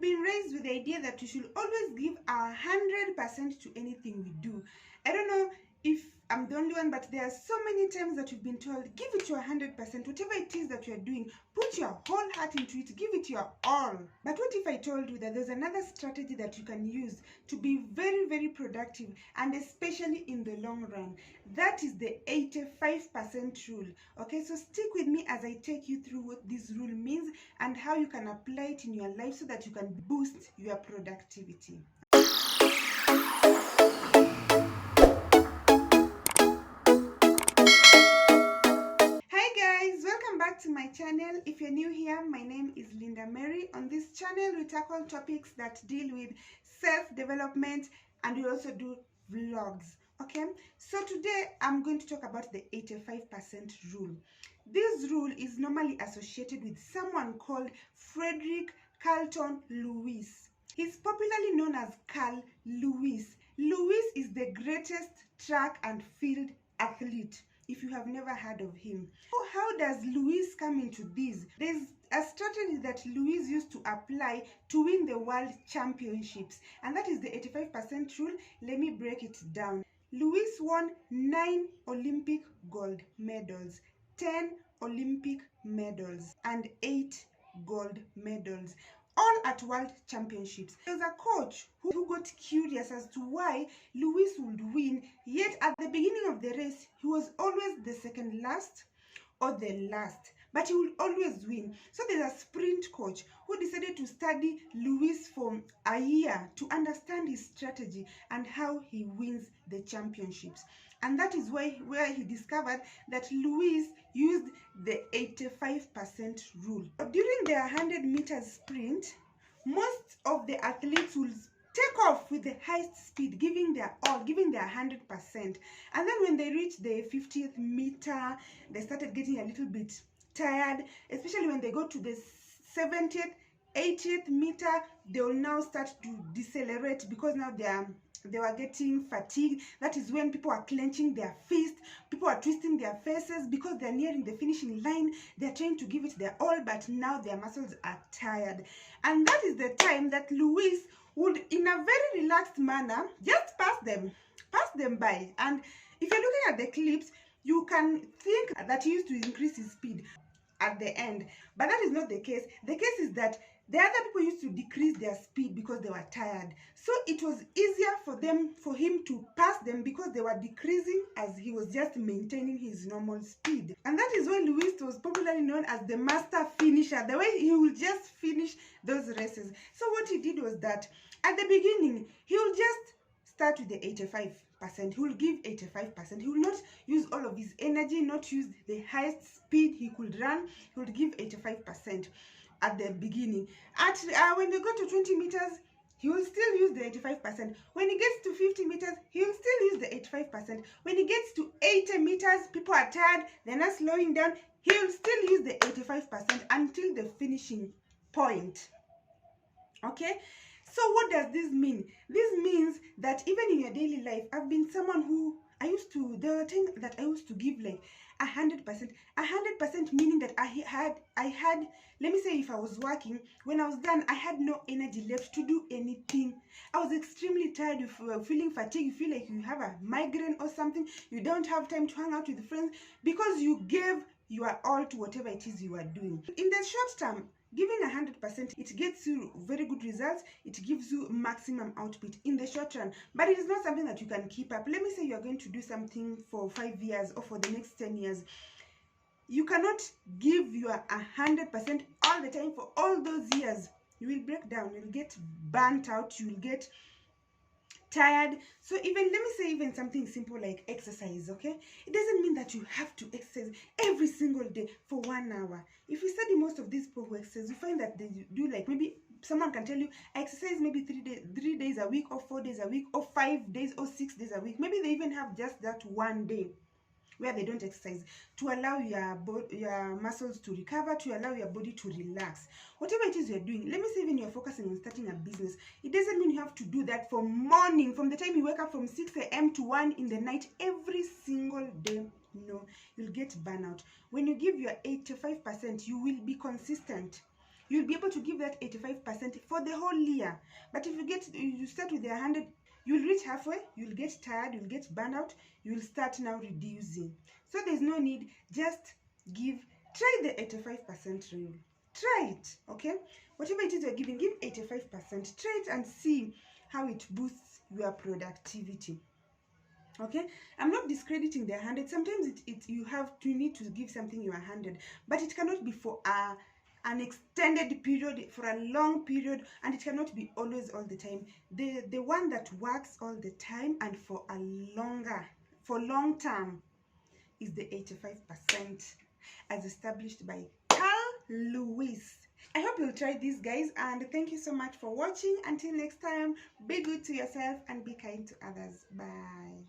been raised with the idea that we should always give our 100% to anything we do. I don't know if I'm the only one, but there are so many times that we've been told, give it your 100%, whatever it is that you're doing, put your whole heart into it, give it your all. But what if I told you that there's another strategy that you can use to be very, very productive, and especially in the long run? That is the 85% rule. Okay, so stick with me as I take you through what this rule means and how you can apply it in your life so that you can boost your productivity. Welcome back to my channel. If you're new here, my name is Linda Mary. On this channel, we tackle topics that deal with self-development, and we also do vlogs. Okay, so today I'm going to talk about the 85% rule. This rule is normally associated with someone called Frederick Carlton Lewis. He's popularly known as Carl Lewis. Lewis is the greatest track and field athlete, if you have never heard of him. So how does Lewis come into this? There's a strategy that Lewis used to apply to win the world championships, and that is the 85% rule. Let me break it down. Lewis won 9 Olympic gold medals, 10 Olympic medals, and 8 gold medals, all at world championships. There was a coach who got curious as to why Lewis would win, yet at the beginning of the race, he was always the second last or the last, but he would always win. So there's a sprint coach who decided to study Lewis for a year to understand his strategy and how he wins the championships. And that is where he discovered that Lewis used the 85% rule. During the 100 meters sprint, most of the athletes will take off with the highest speed, giving their all, giving their 100%. And then when they reach the 50th meter, they started getting a little bit tired, especially when they go to the 70th, 80th meter, they will now start to decelerate because now they were getting fatigued. That is when people are clenching their fists, people are twisting their faces because they're nearing the finishing line. They're trying to give it their all, but now their muscles are tired. And that is the time that Lewis would, in a very relaxed manner, just pass them by. And if you're looking at the clips, you can think that he used to increase his speed at the end, but that is not the case. The case is that the other people used to decrease their speed because they were tired. So it was easier for him to pass them because they were decreasing as he was just maintaining his normal speed. And that is why Lewis was popularly known as the master finisher, the way he will just finish those races. So what he did was that at the beginning, he will just start with the 85%. He will give 85%. He will not use all of his energy, not use the highest speed he could run. He will give 85% at the beginning. When they go to 20 meters, he will still use the 85%. When he gets to 50 meters, he will still use the 85%. When he gets to 80 meters, people are tired, they're not slowing down, he will still use the 85% until the finishing point. Okay? So what does this mean? This means that even in your daily life, I've been someone who there were things that I used to give like 100%. 100% meaning that I had, let me say if I was working, when I was done, I had no energy left to do anything. I was extremely tired. If you were feeling fatigued, you feel like you have a migraine or something, you don't have time to hang out with friends because you gave your all to whatever it is you are doing. In the short term, giving 100%, it gets you very good results. It gives you maximum output in the short run, but it is not something that you can keep up. Let me say you are going to do something for 5 years or for the next 10 years. You cannot give your 100% all the time for all those years. You will break down, you will get burnt out, you will get tired. So even, let me say, even something simple like exercise, okay? It doesn't mean that you have to exercise every single day for 1 hour. If you study most of these people who exercise, you find that they do like, maybe someone can tell you, I exercise maybe 3 days a week, or 4 days a week, or 5 days, or 6 days a week. Maybe they even have just that one day where they don't exercise, to allow your muscles to recover, to allow your body to relax. Whatever it is you're doing, let me say even you're focusing on starting a business, it doesn't mean you have to do that from morning, from the time you wake up from 6 a.m. to 1 in the night every single day. No, you'll get burnout. When you give your 85%, you will be consistent. you'll be able to give that 85% for the whole year. But if you start with the 100, you'll reach halfway, you'll get tired, you'll get burnout, you'll start now reducing. So there's no need. Just try the 85% rule. Try it, okay? Whatever it is you're giving, give 85%. Try it and see how it boosts your productivity. Okay, I'm not discrediting the 100. Sometimes you need to give something your 100, but it cannot be for an extended period, for a long period, and it cannot be always all the time. The one that works all the time and for long term is the 85%, as established by Carl Lewis. I hope you'll try this, guys, and thank you so much for watching. Until next time, be good to yourself and be kind to others. Bye.